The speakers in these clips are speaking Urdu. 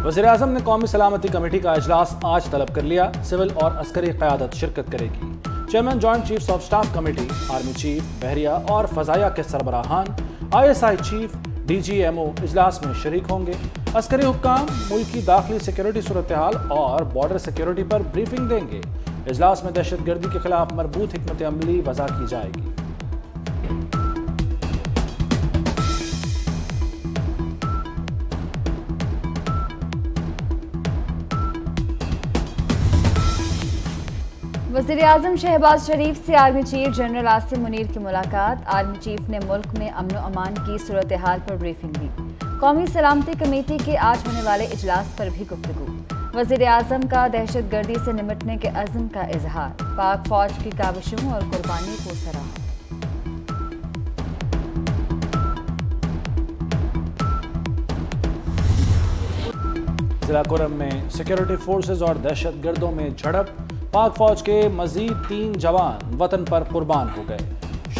وزیر اعظم نے قومی سلامتی کمیٹی کا اجلاس آج طلب کر لیا۔ سول اور عسکری قیادت شرکت کرے گی۔ Chairman joint chiefs of staff committee, army chief, بحریہ اور فضائیہ کے سربراہان، ISI چیف، DGMO اجلاس میں شریک ہوں گے۔ عسکری حکام ملکی داخلی سیکیورٹی صورتحال اور بارڈر سیکیورٹی پر بریفنگ دیں گے۔ اجلاس میں دہشت گردی کے خلاف مربوط حکمت عملی وضع کی جائے گی۔ وزیر اعظم شہباز شریف سے army chief general Asim Munir کی ملاقات۔ آرمی چیف نے ملک میں امن و امان کی صورتحال پر بریفنگ دی۔ قومی سلامتی کمیٹی کے آج ہونے والے اجلاس پر بھی گفتگو۔ وزیر اعظم کا دہشت گردی سے نمٹنے کے عزم کا اظہار۔ پاک فوج کی کاوشوں اور قربانی کو سراہا۔ ضلع کرم میں سیکیورٹی فورسز اور دہشت گردوں میں جھڑپ۔ پاک فوج کے مزید 3 جوان وطن پر قربان ہو گئے۔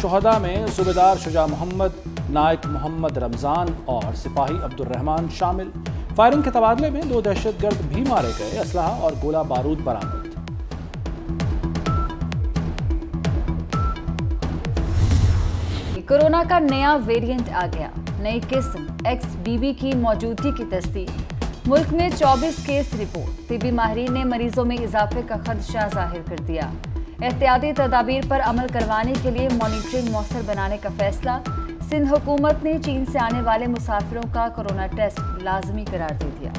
شہداء میں صوبیدار شجاع محمد، نائک محمد رمضان اور سپاہی عبد الرحمان شامل۔ فائرنگ کے تبادلے میں 2 دہشت گرد بھی مارے گئے۔ اسلحہ اور گولہ بارود برآمد۔ کورونا کا نیا ویریئنٹ آ گیا۔ نئی قسم XBB کی موجودگی کی تصدیق۔ ملک میں 24 کیس رپورٹ۔ طبی ماہرین نے مریضوں میں اضافے کا خدشہ ظاہر کر دیا۔ احتیاطی تدابیر پر عمل کروانے کے لیے مانیٹرنگ مؤثر بنانے کا فیصلہ۔ سندھ حکومت نے چین سے آنے والے مسافروں کا کورونا ٹیسٹ لازمی قرار دے دیا۔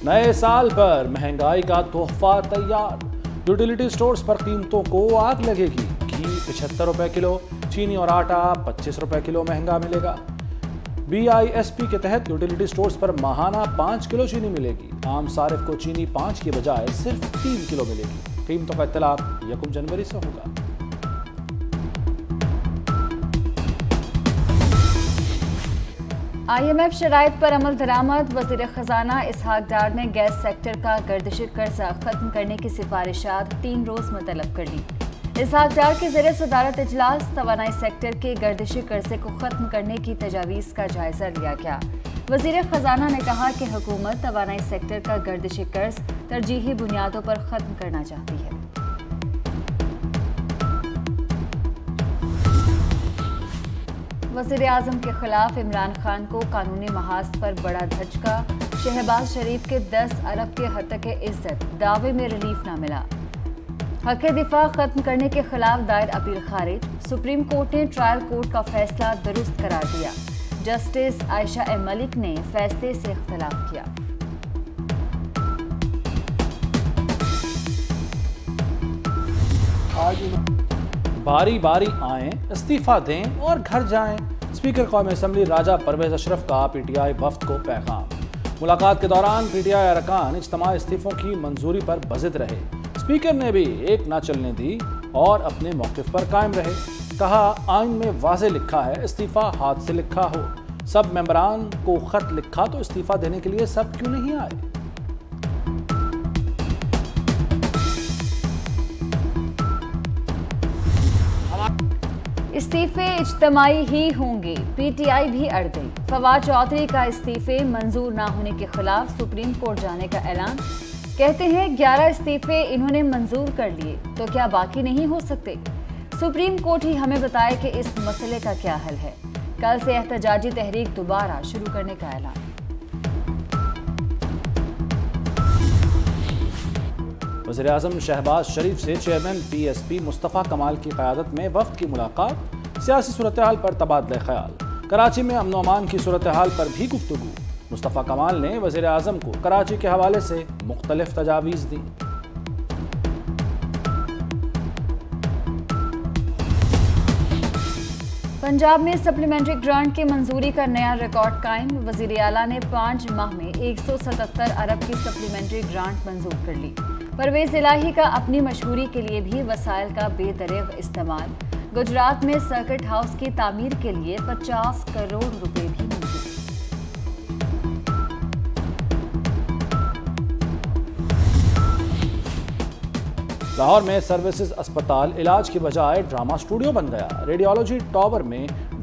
نئے سال پر مہنگائی کا تحفہ تیار۔ یوٹیلیٹی سٹورز پر قیمتوں کو آگ لگے گی۔ گھی 75 روپے کلو، چینی اور آٹا 25 روپے کلو مہنگا ملے گا۔ BISP کے تحت یوٹیلیٹی سٹورز پر ماہانہ 5 کلو چینی ملے گی۔ عام صارف کو چینی 5 کے بجائے صرف 3 کلو ملے گی۔ قیمتوں کا اطلاق 1 جنوری سے ہوگا۔ IMF شرائط پر عمل درآمد۔ وزیر خزانہ اسحاق ڈار نے گیس سیکٹر کا گردشی قرضہ ختم کرنے کی سفارشات 3 روز میں طلب کر لی۔ اسحاق ڈار کے زیر صدارت اجلاس توانائی سیکٹر کے گردشی قرضے کو ختم کرنے کی تجاویز کا جائزہ لیا گیا۔ وزیر خزانہ نے کہا کہ حکومت توانائی سیکٹر کا گردشی قرض ترجیحی بنیادوں پر ختم کرنا چاہتی ہے۔ وزیر اعظم کے خلاف عمران خان کو قانونی محاذ پر بڑا دھچکا۔ شہباز شریف کے 10 ارب کے ہتک عزت دعوے میں ریلیف نہ ملا۔ حق دفاع ختم کرنے کے خلاف دائر اپیل خارج۔ سپریم کورٹ نے ٹرائل کورٹ کا فیصلہ درست قرار دیا۔ جسٹس عائشہ M ملک نے فیصلے سے اختلاف کیا۔ باری باری آئیں، استعفیٰ دیں اور گھر جائیں۔ اسپیکر قومی اسمبلی راجہ پرویز اشرف کا PTI وفد کو پیغام۔ ملاقات کے دوران PTI ارکان اجتماع استعفوں کی منظوری پر بضد رہے۔ اسپیکر نے بھی ایک نہ چلنے دی اور اپنے موقف پر قائم رہے۔ کہا آئین میں واضح لکھا ہے استعفیٰ ہاتھ سے لکھا ہو۔ سب ممبران کو خط لکھا تو استعفیٰ دینے کے لیے سب کیوں نہیں آئے؟ استعفے اجتماعی ہی ہوں گے۔ PTI بھی اڑ گئی۔ فواد چودھری کا استعفے منظور نہ ہونے کے خلاف سپریم کورٹ جانے کا اعلان۔ کہتے ہیں 11 استعفے انہوں نے منظور کر لیے تو کیا باقی نہیں ہو سکتے؟ سپریم کورٹ ہی ہمیں بتائے کہ اس مسئلے کا کیا حل ہے۔ کل سے احتجاجی تحریک دوبارہ شروع کرنے کا اعلان۔ وزیر اعظم شہباز شریف سے چیئرمین PSP مصطفیٰ کمال کی قیادت میں وفد کی ملاقات۔ سیاسی صورتحال پر تبادلہ خیال۔ کراچی میں امن و امان کی صورتحال پر بھی گفتگو۔ مصطفیٰ کمال نے وزیر اعظم کو کراچی کے حوالے سے مختلف تجاویز دیں۔ پنجاب میں سپلیمنٹری گرانٹ کی منظوری کا نیا ریکارڈ قائم۔ وزیر اعلیٰ نے 5 ماہ میں 177 ارب کی سپلیمنٹری گرانٹ منظور کر لی۔ پرویز الہی کا اپنی مشہوری کے لیے بھی وسائل کا بے دریغ استعمال۔ گجرات میں سرکٹ ہاؤس کی تعمیر کے لیے 50 کروڑ روپے بھی منظور۔ لاہور میں سروسز اسپتال علاج کی بجائے ڈرامہ سٹوڈیو بن گیا۔ ریڈیالوجی ٹاور میں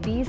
20